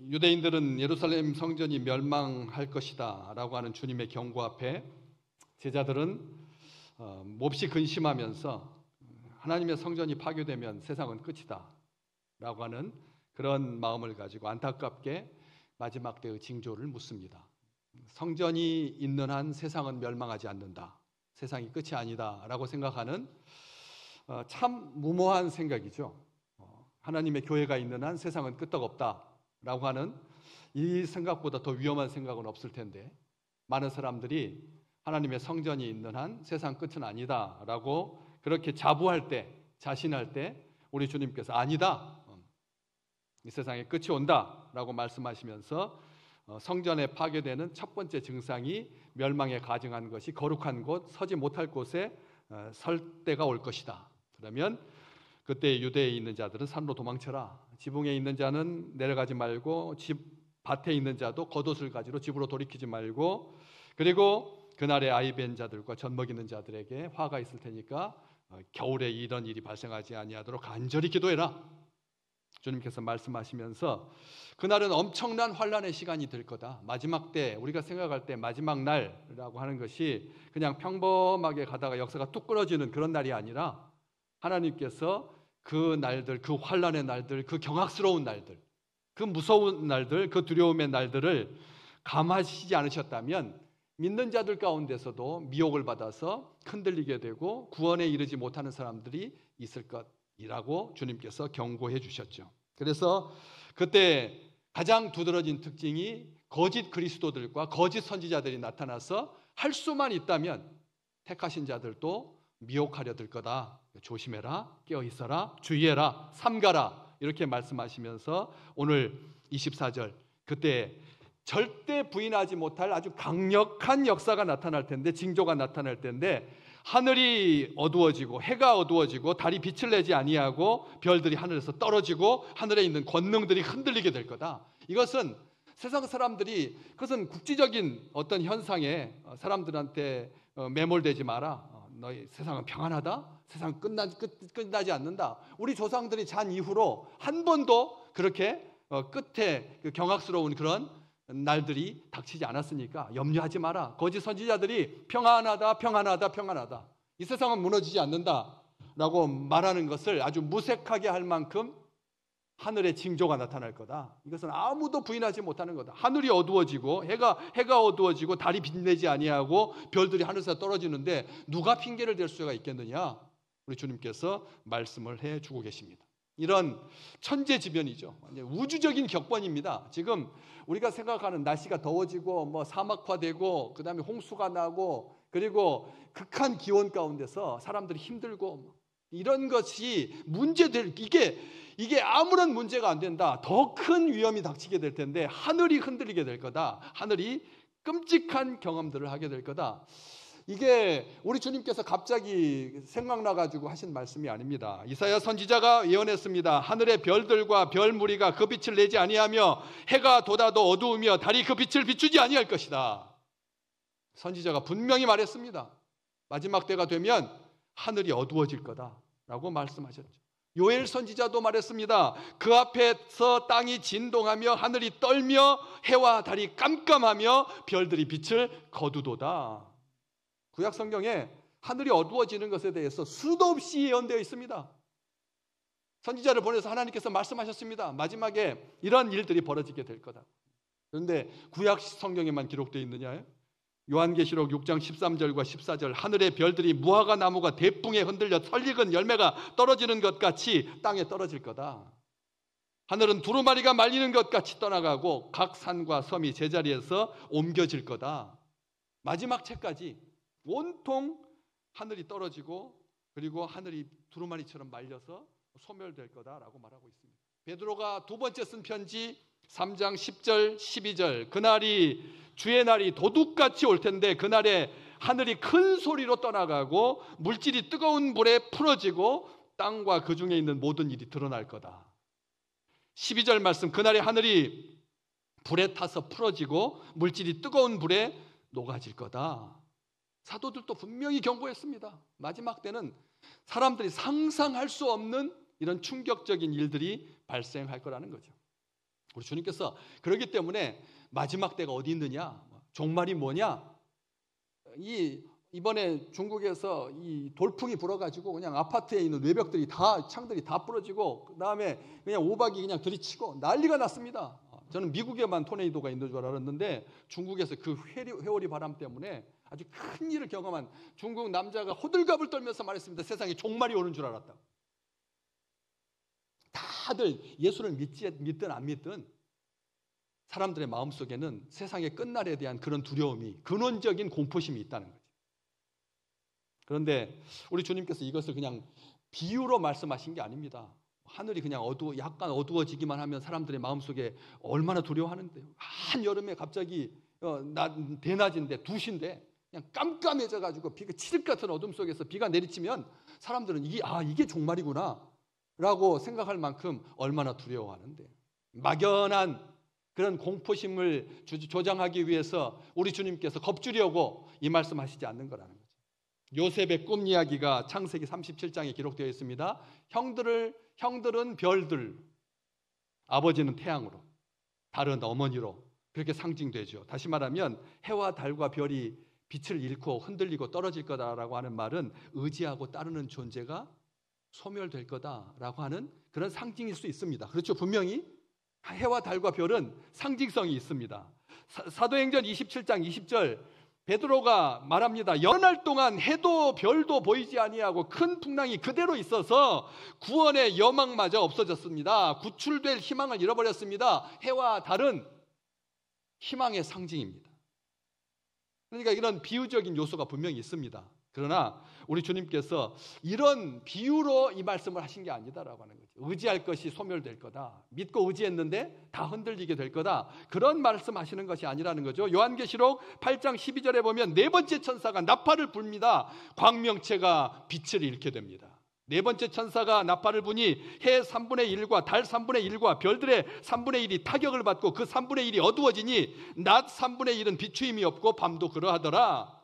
유대인들은 예루살렘 성전이 멸망할 것이다 라고 하는 주님의 경고 앞에 제자들은 몹시 근심하면서 하나님의 성전이 파괴되면 세상은 끝이다 라고 하는 그런 마음을 가지고 안타깝게 마지막 때의 징조를 묻습니다. 성전이 있는 한 세상은 멸망하지 않는다, 세상이 끝이 아니다 라고 생각하는 참 무모한 생각이죠. 하나님의 교회가 있는 한 세상은 끄떡없다 라고 하는 이 생각보다 더 위험한 생각은 없을 텐데, 많은 사람들이 하나님의 성전이 있는 한 세상 끝은 아니다 라고 그렇게 자부할 때, 자신할 때 우리 주님께서 아니다, 이 세상에 끝이 온다 라고 말씀하시면서 성전에 파괴되는 첫 번째 증상이 멸망에 가증한 것이 거룩한 곳, 서지 못할 곳에 설 때가 올 것이다. 그러면 그때 유대에 있는 자들은 산으로 도망쳐라, 지붕에 있는 자는 내려가지 말고 밭에 있는 자도 겉옷을 가지러 집으로 돌이키지 말고, 그리고 그날에 아이 뵌 자들과 젖 먹이는 자들에게 화가 있을 테니까 겨울에 이런 일이 발생하지 아니하도록 간절히 기도해라. 주님께서 말씀하시면서 그날은 엄청난 환난의 시간이 될 거다. 마지막 때, 우리가 생각할 때 마지막 날이라고 하는 것이 그냥 평범하게 가다가 역사가 뚝 끊어지는 그런 날이 아니라 하나님께서 그 날들, 그 환난의 날들, 그 경악스러운 날들, 그 무서운 날들, 그 두려움의 날들을 감하시지 않으셨다면 믿는 자들 가운데서도 미혹을 받아서 흔들리게 되고 구원에 이르지 못하는 사람들이 있을 것이라고 주님께서 경고해 주셨죠. 그래서 그때 가장 두드러진 특징이 거짓 그리스도들과 거짓 선지자들이 나타나서 할 수만 있다면 택하신 자들도 미혹하려 들 거다. 조심해라, 깨어 있어라, 주의해라, 삼가라, 이렇게 말씀하시면서 오늘 24절, 그때 절대 부인하지 못할 아주 강력한 역사가 나타날 텐데, 징조가 나타날 텐데, 하늘이 어두워지고 해가 어두워지고 달이 빛을 내지 아니하고 별들이 하늘에서 떨어지고 하늘에 있는 권능들이 흔들리게 될 거다. 이것은 세상 사람들이, 그것은 국지적인 어떤 현상에 사람들한테 매몰되지 마라. 너희 세상은 평안하다, 세상은 끝나지 않는다. 우리 조상들이 잔 이후로 한 번도 그렇게 끝에 그 경악스러운 그런 날들이 닥치지 않았으니까 염려하지 마라. 거짓 선지자들이 평안하다, 평안하다, 평안하다, 이 세상은 무너지지 않는다 라고 말하는 것을 아주 무색하게 할 만큼 하늘의 징조가 나타날 거다. 이것은 아무도 부인하지 못하는 거다. 하늘이 어두워지고 해가 어두워지고 달이 빛내지 아니하고 별들이 하늘에서 떨어지는데 누가 핑계를 댈 수가 있겠느냐? 우리 주님께서 말씀을 해주고 계십니다. 이런 천재지변이죠. 우주적인 격번입니다. 지금 우리가 생각하는 날씨가 더워지고 뭐 사막화되고 그다음에 홍수가 나고 그리고 극한 기온 가운데서 사람들이 힘들고 이런 것이 문제될, 이게 아무런 문제가 안 된다. 더 큰 위험이 닥치게 될 텐데 하늘이 흔들리게 될 거다. 하늘이 끔찍한 경험들을 하게 될 거다. 이게 우리 주님께서 갑자기 생각나가지고 하신 말씀이 아닙니다. 이사야 선지자가 예언했습니다. 하늘의 별들과 별 무리가 그 빛을 내지 아니하며 해가 돋아도 어두우며 달이 그 빛을 비추지 아니할 것이다. 선지자가 분명히 말했습니다. 마지막 때가 되면 하늘이 어두워질 거다라고 말씀하셨죠. 요엘 선지자도 말했습니다. 그 앞에서 땅이 진동하며 하늘이 떨며 해와 달이 깜깜하며 별들이 빛을 거두도다. 구약 성경에 하늘이 어두워지는 것에 대해서 수도 없이 예언되어 있습니다. 선지자를 보내서 하나님께서 말씀하셨습니다. 마지막에 이런 일들이 벌어지게 될 거다. 그런데 구약 성경에만 기록되어 있느냐요? 요한계시록 6장 13절과 14절, 하늘의 별들이 무화과 나무가 대풍에 흔들려 설익은 열매가 떨어지는 것 같이 땅에 떨어질 거다. 하늘은 두루마리가 말리는 것 같이 떠나가고 각 산과 섬이 제자리에서 옮겨질 거다. 마지막 채까지 온통 하늘이 떨어지고 그리고 하늘이 두루마리처럼 말려서 소멸될 거다라고 말하고 있습니다. 베드로가 두 번째 쓴 편지 3장 10절 12절, 그날이 주의 날이 도둑같이 올 텐데 그날에 하늘이 큰 소리로 떠나가고 물질이 뜨거운 불에 풀어지고 땅과 그 중에 있는 모든 일이 드러날 거다. 12절 말씀, 그날에 하늘이 불에 타서 풀어지고 물질이 뜨거운 불에 녹아질 거다. 사도들도 분명히 경고했습니다. 마지막 때는 사람들이 상상할 수 없는 이런 충격적인 일들이 발생할 거라는 거죠. 우리 주님께서 그렇기 때문에 마지막 때가 어디 있느냐, 종말이 뭐냐, 이번에 중국에서 이 돌풍이 불어가지고 그냥 아파트에 있는 외벽들이 다, 창들이 다 부러지고, 그 다음에 그냥 오박이 그냥 들이치고 난리가 났습니다. 저는 미국에만 토네이도가 있는 줄 알았는데 중국에서 그 회오리 바람 때문에 아주 큰 일을 경험한 중국 남자가 호들갑을 떨면서 말했습니다. 세상에 종말이 오는 줄 알았다. 다들 예수를 믿든 안 믿든 사람들의 마음속에는 세상의 끝날에 대한 그런 두려움이, 근원적인 공포심이 있다는 거죠. 그런데 우리 주님께서 이것을 그냥 비유로 말씀하신 게 아닙니다. 하늘이 그냥 약간 어두워지기만 하면 사람들의 마음속에 얼마나 두려워하는데요. 한여름에 갑자기 대낮인데 2시인데 그냥 깜깜해져가지고 비가 칠흑 같은 어둠 속에서 비가 내리치면 사람들은 이게 종말이구나 라고 생각할 만큼 얼마나 두려워하는데, 막연한 그런 공포심을 조장하기 위해서 우리 주님께서 겁주려고 이 말씀하시지 않는 거라는 거죠. 요셉의 꿈 이야기가 창세기 37장에 기록되어 있습니다. 형들은 별들, 아버지는 태양으로, 달은 어머니로 그렇게 상징되죠. 다시 말하면 해와 달과 별이 빛을 잃고 흔들리고 떨어질 거다라고 하는 말은 의지하고 따르는 존재가 소멸될 거다라고 하는 그런 상징일 수 있습니다. 그렇죠. 분명히 해와 달과 별은 상징성이 있습니다. 사도행전 27장 20절 베드로가 말합니다. 여러 날 동안 해도 별도 보이지 아니하고 큰 풍랑이 그대로 있어서 구원의 여망마저 없어졌습니다. 구출될 희망을 잃어버렸습니다. 해와 달은 희망의 상징입니다. 그러니까 이런 비유적인 요소가 분명히 있습니다. 그러나 우리 주님께서 이런 비유로 이 말씀을 하신 게 아니다라고 하는 거죠. 의지할 것이 소멸될 거다. 믿고 의지했는데 다 흔들리게 될 거다. 그런 말씀하시는 것이 아니라는 거죠. 요한계시록 8장 12절에 보면 네 번째 천사가 나팔을 불니다. 광명체가 빛을 잃게 됩니다. 네 번째 천사가 나팔을 부니 해 3분의 1과 달 3분의 1과 별들의 3분의 1이 타격을 받고 그 3분의 1이 어두워지니 낮 3분의 1은 비추임이 없고 밤도 그러하더라.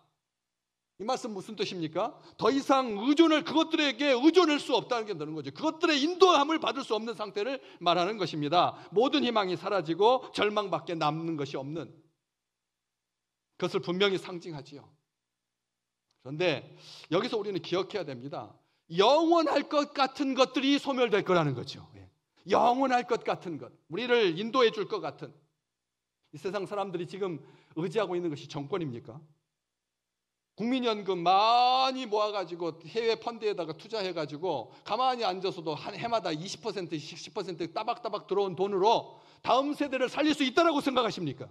이 말씀 무슨 뜻입니까? 더 이상 그것들에게 의존할 수 없다는 게 되는 거죠. 그것들의 인도함을 받을 수 없는 상태를 말하는 것입니다. 모든 희망이 사라지고 절망밖에 남는 것이 없는 그것을 분명히 상징하지요. 그런데 여기서 우리는 기억해야 됩니다. 영원할 것 같은 것들이 소멸될 거라는 거죠. 영원할 것 같은 것, 우리를 인도해 줄 것 같은. 이 세상 사람들이 지금 의지하고 있는 것이 정권입니까? 국민연금 많이 모아가지고 해외 펀드에다가 투자해가지고 가만히 앉아서도 한 해마다 20%씩 10% 따박따박 들어온 돈으로 다음 세대를 살릴 수 있다라고 생각하십니까?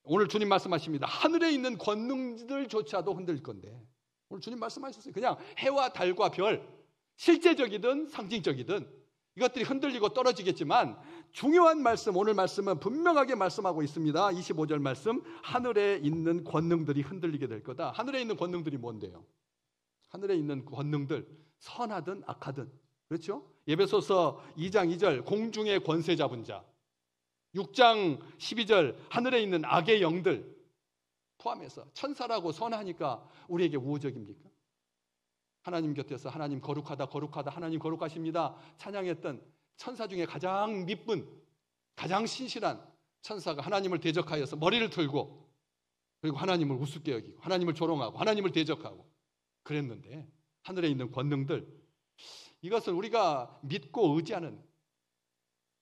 오늘 주님 말씀하십니다. 하늘에 있는 권능들조차도 흔들 건데, 오늘 주님 말씀하셨어요. 그냥 해와 달과 별, 실제적이든 상징적이든 이것들이 흔들리고 떨어지겠지만 중요한 말씀, 오늘 말씀은 분명하게 말씀하고 있습니다. 25절 말씀, 하늘에 있는 권능들이 흔들리게 될 거다. 하늘에 있는 권능들이 뭔데요? 하늘에 있는 권능들, 선하든 악하든, 그렇죠? 에베소서 2장 2절 공중의 권세 잡은 자, 6장 12절 하늘에 있는 악의 영들 포함해서, 천사라고 선하니까 우리에게 우호적입니까? 하나님 곁에서 하나님 거룩하다 거룩하다 하나님 거룩하십니다 찬양했던 천사 중에 가장 미쁜, 가장 신실한 천사가 하나님을 대적하여서 머리를 틀고, 그리고 하나님을 우습게 여기고 하나님을 조롱하고 하나님을 대적하고 그랬는데, 하늘에 있는 권능들, 이것은 우리가 믿고 의지하는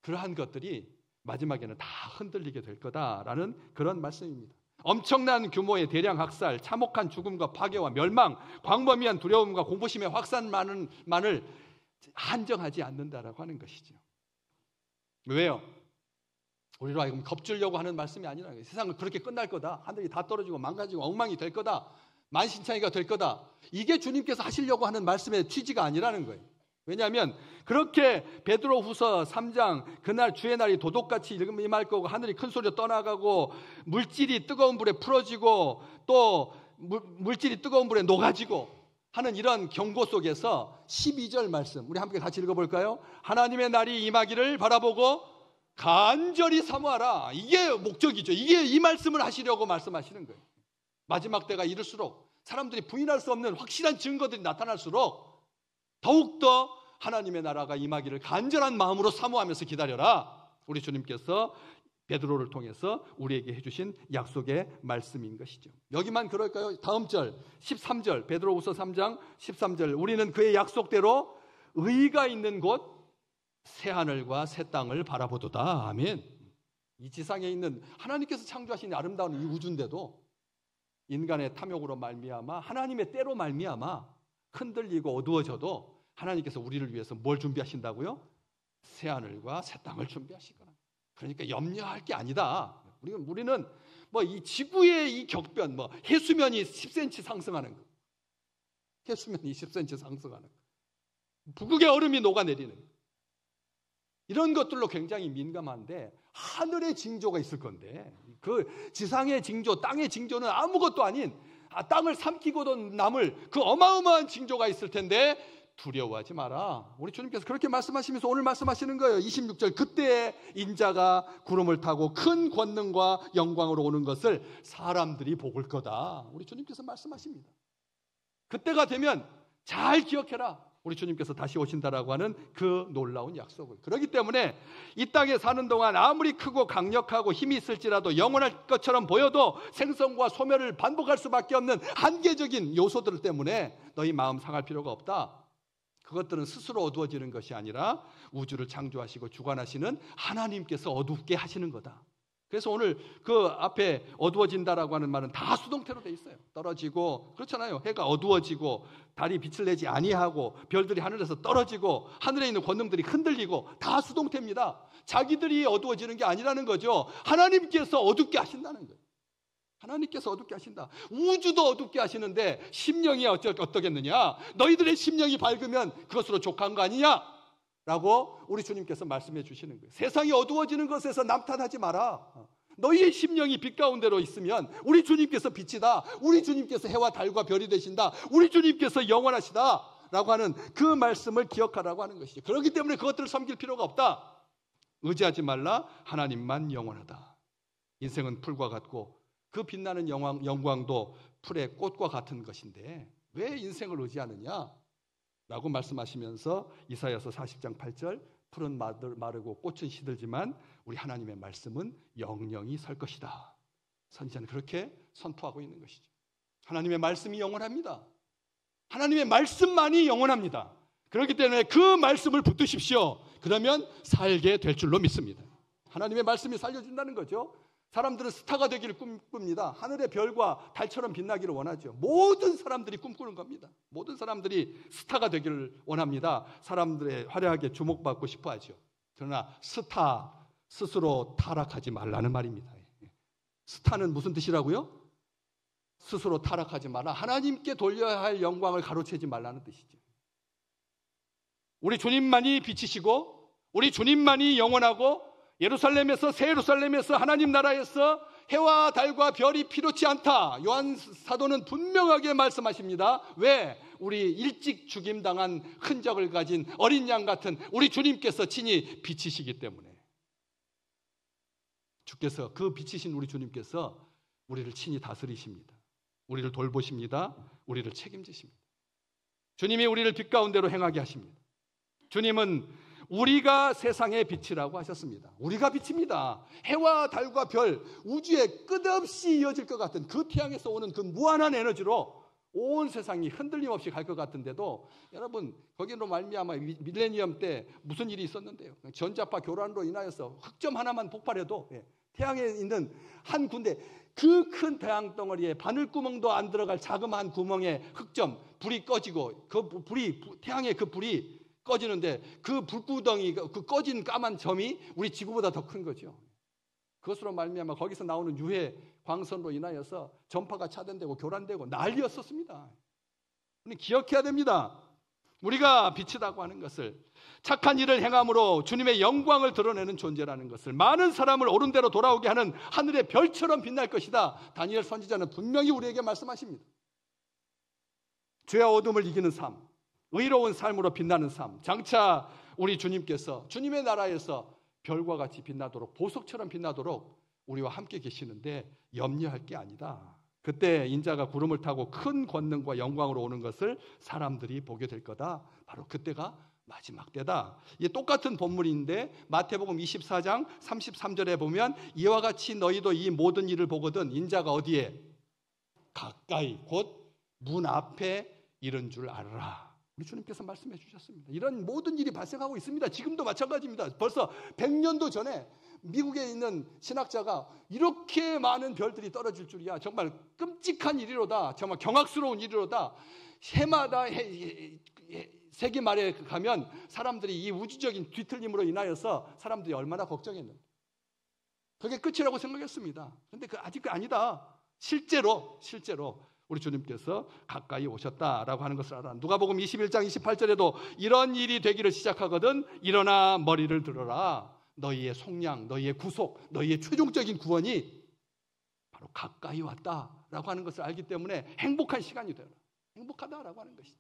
그러한 것들이 마지막에는 다 흔들리게 될 거다라는 그런 말씀입니다. 엄청난 규모의 대량 학살, 참혹한 죽음과 파괴와 멸망, 광범위한 두려움과 공포심의 확산만을 한정하지 않는다라고 하는 것이죠. 왜요? 우리로 하여금 겁주려고 하는 말씀이 아니라, 세상은 그렇게 끝날 거다, 하늘이 다 떨어지고 망가지고 엉망이 될 거다, 만신창이가 될 거다, 이게 주님께서 하시려고 하는 말씀의 취지가 아니라는 거예요. 왜냐하면 그렇게 베드로후서 3장 그날 주의 날이 도둑같이 임할 거고 하늘이 큰 소리로 떠나가고 물질이 뜨거운 불에 풀어지고 또 물질이 뜨거운 불에 녹아지고 하는 이런 경고 속에서 12절 말씀, 우리 함께 같이 읽어볼까요? 하나님의 날이 임하기를 바라보고 간절히 사모하라. 이게 목적이죠. 이게 이 말씀을 하시려고 말씀하시는 거예요. 마지막 때가 이를수록 사람들이 부인할 수 없는 확실한 증거들이 나타날수록 더욱더 하나님의 나라가 임하기를 간절한 마음으로 사모하면서 기다려라. 우리 주님께서 베드로를 통해서 우리에게 해주신 약속의 말씀인 것이죠. 여기만 그럴까요? 다음 절 13절 베드로후서 3장 13절 우리는 그의 약속대로 의가 있는 곳 새하늘과 새 땅을 바라보도다. 아멘. 이 지상에 있는 하나님께서 창조하신 아름다운 이 우주인데도 인간의 탐욕으로 말미암아 하나님의 때로 말미암아 흔들리고 어두워져도 하나님께서 우리를 위해서 뭘 준비하신다고요? 새하늘과 새 땅을 준비하시거나. 그러니까 염려할 게 아니다. 우리는 뭐 이 지구의 이 격변, 뭐 해수면이 10cm 상승하는 거, 해수면이 10cm 상승하는 거, 북극의 얼음이 녹아내리는 거, 이런 것들로 굉장히 민감한데 하늘의 징조가 있을 건데 그 지상의 징조, 땅의 징조는 아무것도 아닌 땅을 삼키고도 남을 그 어마어마한 징조가 있을 텐데 두려워하지 마라. 우리 주님께서 그렇게 말씀하시면서 오늘 말씀하시는 거예요. 26절 그때 인자가 구름을 타고 큰 권능과 영광으로 오는 것을 사람들이 볼 거다. 우리 주님께서 말씀하십니다. 그때가 되면 잘 기억해라. 우리 주님께서 다시 오신다라고 하는 그 놀라운 약속을. 그렇기 때문에 이 땅에 사는 동안 아무리 크고 강력하고 힘이 있을지라도 영원할 것처럼 보여도 생성과 소멸을 반복할 수밖에 없는 한계적인 요소들 때문에 너희 마음 상할 필요가 없다. 그것들은 스스로 어두워지는 것이 아니라 우주를 창조하시고 주관하시는 하나님께서 어둡게 하시는 거다. 그래서 오늘 그 앞에 어두워진다라고 하는 말은 다 수동태로 돼 있어요. 떨어지고 그렇잖아요. 해가 어두워지고 달이 빛을 내지 아니하고 별들이 하늘에서 떨어지고 하늘에 있는 권능들이 흔들리고 다 수동태입니다. 자기들이 어두워지는 게 아니라는 거죠. 하나님께서 어둡게 하신다는 거예요. 하나님께서 어둡게 하신다. 우주도 어둡게 하시는데 심령이 어떻겠느냐? 너희들의 심령이 밝으면 그것으로 족한 거 아니냐? 라고 우리 주님께서 말씀해 주시는 거예요. 세상이 어두워지는 것에서 남탓하지 마라. 너희의 심령이 빛 가운데로 있으면 우리 주님께서 빛이다. 우리 주님께서 해와 달과 별이 되신다. 우리 주님께서 영원하시다. 라고 하는 그 말씀을 기억하라고 하는 것이죠. 그렇기 때문에 그것들을 섬길 필요가 없다. 의지하지 말라. 하나님만 영원하다. 인생은 풀과 같고 그 빛나는 영광도 풀의 꽃과 같은 것인데 왜 인생을 의지하느냐? 라고 말씀하시면서 이사야서 40장 8절 풀은 마르고 꽃은 시들지만 우리 하나님의 말씀은 영영이 설 것이다. 선지자는 그렇게 선포하고 있는 것이죠. 하나님의 말씀이 영원합니다. 하나님의 말씀만이 영원합니다. 그렇기 때문에 그 말씀을 붙드십시오. 그러면 살게 될 줄로 믿습니다. 하나님의 말씀이 살려준다는 거죠. 사람들은 스타가 되기를 꿈꿉니다. 하늘의 별과 달처럼 빛나기를 원하죠. 모든 사람들이 꿈꾸는 겁니다. 모든 사람들이 스타가 되기를 원합니다. 사람들의 화려하게 주목받고 싶어 하죠. 그러나 스타 스스로 타락하지 말라는 말입니다. 스타는 무슨 뜻이라고요? 스스로 타락하지 말라. 하나님께 돌려야 할 영광을 가로채지 말라는 뜻이죠. 우리 주님만이 빛이시고 우리 주님만이 영원하고 예루살렘에서 새 예루살렘에서 하나님 나라에서 해와 달과 별이 필요치 않다. 요한 사도는 분명하게 말씀하십니다. 왜? 우리 일찍 죽임당한 흔적을 가진 어린 양 같은 우리 주님께서 친히 빛이시기 때문에. 주께서 그 빛이신 우리 주님께서 우리를 친히 다스리십니다. 우리를 돌보십니다. 우리를 책임지십니다. 주님이 우리를 빛 가운데로 행하게 하십니다. 주님은 우리가 세상의 빛이라고 하셨습니다. 우리가 빛입니다. 해와 달과 별, 우주에 끝없이 이어질 것 같은 그 태양에서 오는 그 무한한 에너지로 온 세상이 흔들림 없이 갈 것 같은데도 여러분 거기로 말미암아 밀레니엄 때 무슨 일이 있었는데요. 전자파 교란으로 인하여서 흑점 하나만 폭발해도 태양에 있는 한 군데 그 큰 태양 덩어리에 바늘구멍도 안 들어갈 자그마한 구멍에 흑점 불이 꺼지고 그 불이 태양의 그 불이 꺼지는데 그 불구덩이 그 꺼진 까만 점이 우리 지구보다 더 큰 거죠. 그것으로 말미암아 거기서 나오는 유해 광선으로 인하여서 전파가 차단되고 교란되고 난리였었습니다. 우리 기억해야 됩니다. 우리가 빛이라고 하는 것을 착한 일을 행함으로 주님의 영광을 드러내는 존재라는 것을 많은 사람을 옳은 대로 돌아오게 하는 하늘의 별처럼 빛날 것이다. 다니엘 선지자는 분명히 우리에게 말씀하십니다. 죄와 어둠을 이기는 삶, 의로운 삶으로 빛나는 삶, 장차 우리 주님께서 주님의 나라에서 별과 같이 빛나도록 보석처럼 빛나도록 우리와 함께 계시는데 염려할 게 아니다. 그때 인자가 구름을 타고 큰 권능과 영광으로 오는 것을 사람들이 보게 될 거다. 바로 그때가 마지막 때다. 이게 똑같은 본문인데 마태복음 24장 33절에 보면 이와 같이 너희도 이 모든 일을 보거든 인자가 어디에? 가까이 곧 문 앞에 이른 줄 알아라. 우리 주님께서 말씀해 주셨습니다. 이런 모든 일이 발생하고 있습니다. 지금도 마찬가지입니다. 벌써 100년도 전에 미국에 있는 신학자가 이렇게 많은 별들이 떨어질 줄이야. 정말 끔찍한 일이로다. 정말 경악스러운 일이로다. 해마다 세계 말에 가면 사람들이 이 우주적인 뒤틀림으로 인하여서 사람들이 얼마나 걱정했는데 그게 끝이라고 생각했습니다. 그런데 아직 아니다. 실제로 우리 주님께서 가까이 오셨다라고 하는 것을 알아. 누가복음 21장 28절에도 이런 일이 되기를 시작하거든 일어나 머리를 들어라. 너희의 속량, 너희의 구속, 너희의 최종적인 구원이 바로 가까이 왔다라고 하는 것을 알기 때문에 행복한 시간이 되라. 행복하다라고 하는 것이죠.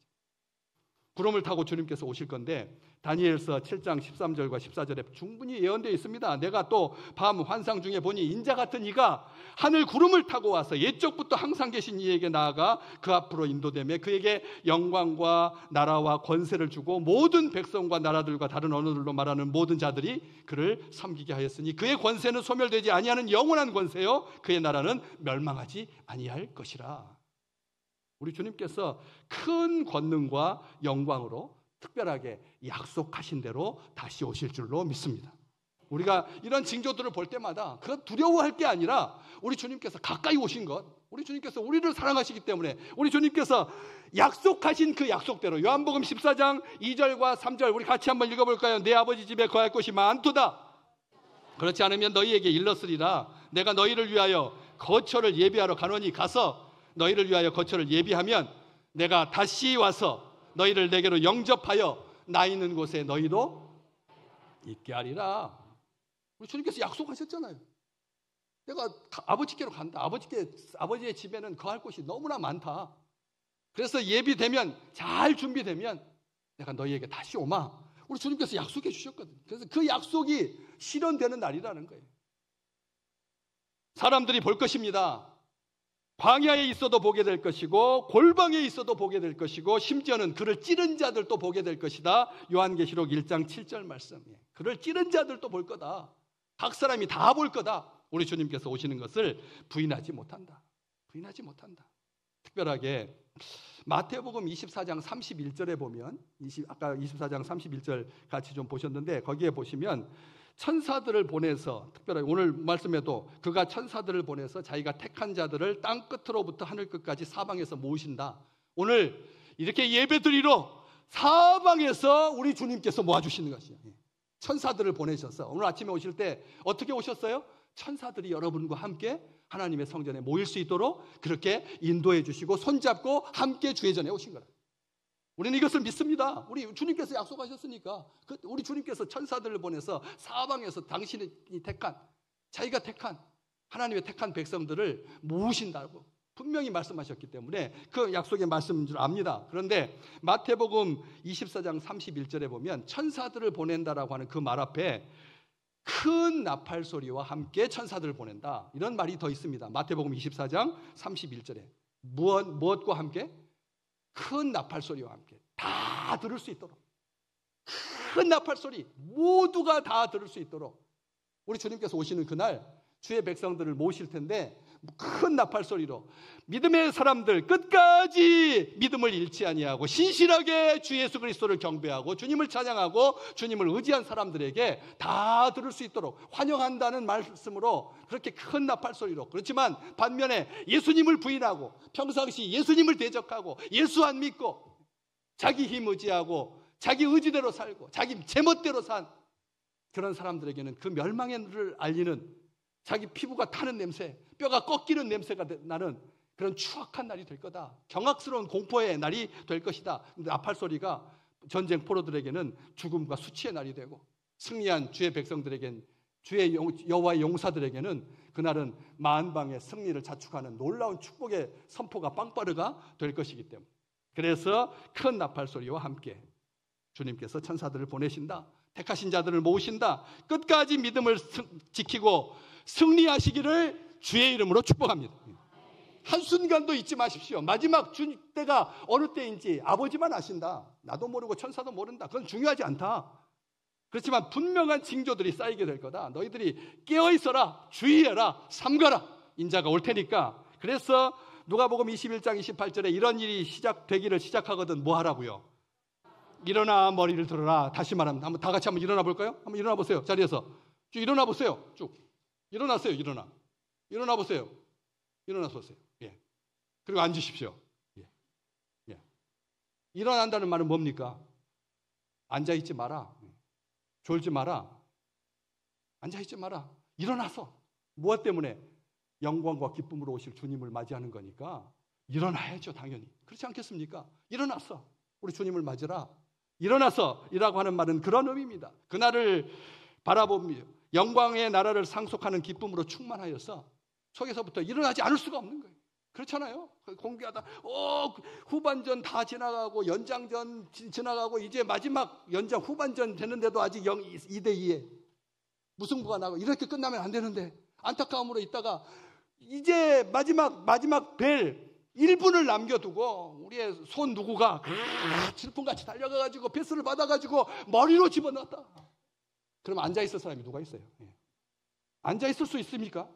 구름을 타고 주님께서 오실 건데 다니엘서 7장 13절과 14절에 충분히 예언되어 있습니다. 내가 또 밤 환상 중에 보니 인자 같은 이가 하늘 구름을 타고 와서 옛적부터 항상 계신 이에게 나아가 그 앞으로 인도되며 그에게 영광과 나라와 권세를 주고 모든 백성과 나라들과 다른 언어들로 말하는 모든 자들이 그를 섬기게 하였으니 그의 권세는 소멸되지 아니하는 영원한 권세요 그의 나라는 멸망하지 아니할 것이라. 우리 주님께서 큰 권능과 영광으로 특별하게 약속하신 대로 다시 오실 줄로 믿습니다. 우리가 이런 징조들을 볼 때마다 그건 두려워할 게 아니라 우리 주님께서 가까이 오신 것, 우리 주님께서 우리를 사랑하시기 때문에 우리 주님께서 약속하신 그 약속대로 요한복음 14장 2절과 3절 우리 같이 한번 읽어볼까요? 내 아버지 집에 거할 곳이 많도다. 그렇지 않으면 너희에게 일렀으리라. 내가 너희를 위하여 거처를 예비하러 가노니 가서 너희를 위하여 거처를 예비하면 내가 다시 와서 너희를 내게로 영접하여 나 있는 곳에 너희도 있게 하리라. 우리 주님께서 약속하셨잖아요. 내가 아버지께로 간다. 아버지의 집에는 거할 곳이 너무나 많다. 그래서 예비되면 잘 준비되면 내가 너희에게 다시 오마. 우리 주님께서 약속해 주셨거든요. 그래서 그 약속이 실현되는 날이라는 거예요. 사람들이 볼 것입니다. 광야에 있어도 보게 될 것이고 골방에 있어도 보게 될 것이고 심지어는 그를 찌른 자들도 보게 될 것이다. 요한계시록 1장 7절 말씀. 그를 찌른 자들도 볼 거다. 각 사람이 다 볼 거다. 우리 주님께서 오시는 것을 부인하지 못한다. 부인하지 못한다. 특별하게 마태복음 24장 31절에 보면 아까 24장 31절 같이 좀 보셨는데 거기에 보시면 천사들을 보내서 특별하게 오늘 말씀에도 그가 천사들을 보내서 자기가 택한 자들을 땅 끝으로부터 하늘 끝까지 사방에서 모으신다. 오늘 이렇게 예배드리러 사방에서 우리 주님께서 모아주시는 것이에요. 천사들을 보내셔서 오늘 아침에 오실 때 어떻게 오셨어요? 천사들이 여러분과 함께 하나님의 성전에 모일 수 있도록 그렇게 인도해 주시고 손잡고 함께 주의 전에 오신 거라. 우리는 이것을 믿습니다. 우리 주님께서 약속하셨으니까 우리 주님께서 천사들을 보내서 사방에서 당신이 택한 자기가 택한 하나님의 택한 백성들을 모으신다고 분명히 말씀하셨기 때문에 그 약속의 말씀인 줄 압니다. 그런데 마태복음 24장 31절에 보면 천사들을 보낸다라고 하는 그 말 앞에 큰 나팔 소리와 함께 천사들을 보낸다. 이런 말이 더 있습니다. 마태복음 24장 31절에 무엇과 함께? 큰 나팔 소리와 함께 다 들을 수 있도록 큰 나팔 소리 모두가 다 들을 수 있도록 우리 주님께서 오시는 그날 주의 백성들을 모실 텐데 큰 나팔 소리로 믿음의 사람들 끝까지 믿음을 잃지 아니하고 신실하게 주 예수 그리스도를 경배하고 주님을 찬양하고 주님을 의지한 사람들에게 다 들을 수 있도록 환영한다는 말씀으로 그렇게 큰 나팔 소리로. 그렇지만 반면에 예수님을 부인하고 평상시 예수님을 대적하고 예수 안 믿고 자기 힘 의지하고 자기 의지대로 살고 자기 제멋대로 산 그런 사람들에게는 그 멸망의 눈을 알리는 자기 피부가 타는 냄새, 뼈가 꺾이는 냄새가 나는 그런 추악한 날이 될 거다. 경악스러운 공포의 날이 될 것이다. 나팔 소리가 전쟁 포로들에게는 죽음과 수치의 날이 되고 승리한 주의 백성들에겐 주의 여호와의 용사들에게는 그날은 만방의 승리를 자축하는 놀라운 축복의 선포가 빵빠르가 될 것이기 때문에 그래서 큰 나팔 소리와 함께 주님께서 천사들을 보내신다. 택하신 자들을 모으신다. 끝까지 믿음을 지키고 승리하시기를 주의 이름으로 축복합니다. 한순간도 잊지 마십시오. 마지막 주 때가 어느 때인지 아버지만 아신다. 나도 모르고 천사도 모른다. 그건 중요하지 않다. 그렇지만 분명한 징조들이 쌓이게 될 거다. 너희들이 깨어있어라, 주의해라, 삼가라. 인자가 올 테니까. 그래서 누가복음 21장 28절에 이런 일이 시작되기를 시작하거든 뭐 하라고요? 일어나 머리를 들어라. 다시 말하면 한번 다 같이 한번 일어나 볼까요? 한번 일어나 보세요. 자리에서 쭉 일어나 보세요. 쭉 일어나세요. 일어나 보세요. 일어나 보세요. 예. 그리고 앉으십시오. 예. 예. 일어난다는 말은 뭡니까? 앉아 있지 마라. 졸지 마라. 앉아 있지 마라. 일어나서 무엇 때문에? 영광과 기쁨으로 오실 주님을 맞이하는 거니까 일어나야죠, 당연히. 그렇지 않겠습니까? 일어나서 우리 주님을 맞으라. 일어나서 이라고 하는 말은 그런 의미입니다. 그날을 바라보며 영광의 나라를 상속하는 기쁨으로 충만하여서 속에서부터 일어나지 않을 수가 없는 거예요. 그렇잖아요. 공개하다 후반전 다 지나가고 연장전 지나가고 이제 마지막 연장 후반전 되는데도 아직 2대2에 무승부가 나고 이렇게 끝나면 안 되는데 안타까움으로 있다가 이제 마지막 벨 1분을 남겨두고 우리의 손 누구가 질풍같이 달려가가지고 패스를 받아가지고 머리로 집어넣었다. 그럼 앉아있을 사람이 누가 있어요? 앉아있을 수 있습니까?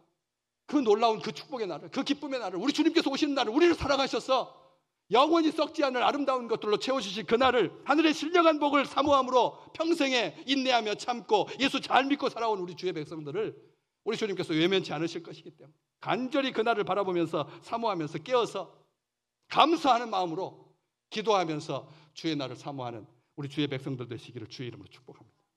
그 놀라운 그 축복의 날을, 그 기쁨의 날을, 우리 주님께서 오시는 날을 우리를 사랑하셔서 영원히 썩지 않을 아름다운 것들로 채워주실 그 날을, 하늘의 신령한 복을 사모함으로 평생에 인내하며 참고 예수 잘 믿고 살아온 우리 주의 백성들을 우리 주님께서 외면치 않으실 것이기 때문에 간절히 그 날을 바라보면서 사모하면서 깨어서 감사하는 마음으로 기도하면서 주의 날을 사모하는 우리 주의 백성들 되시기를 주의 이름으로 축복합니다.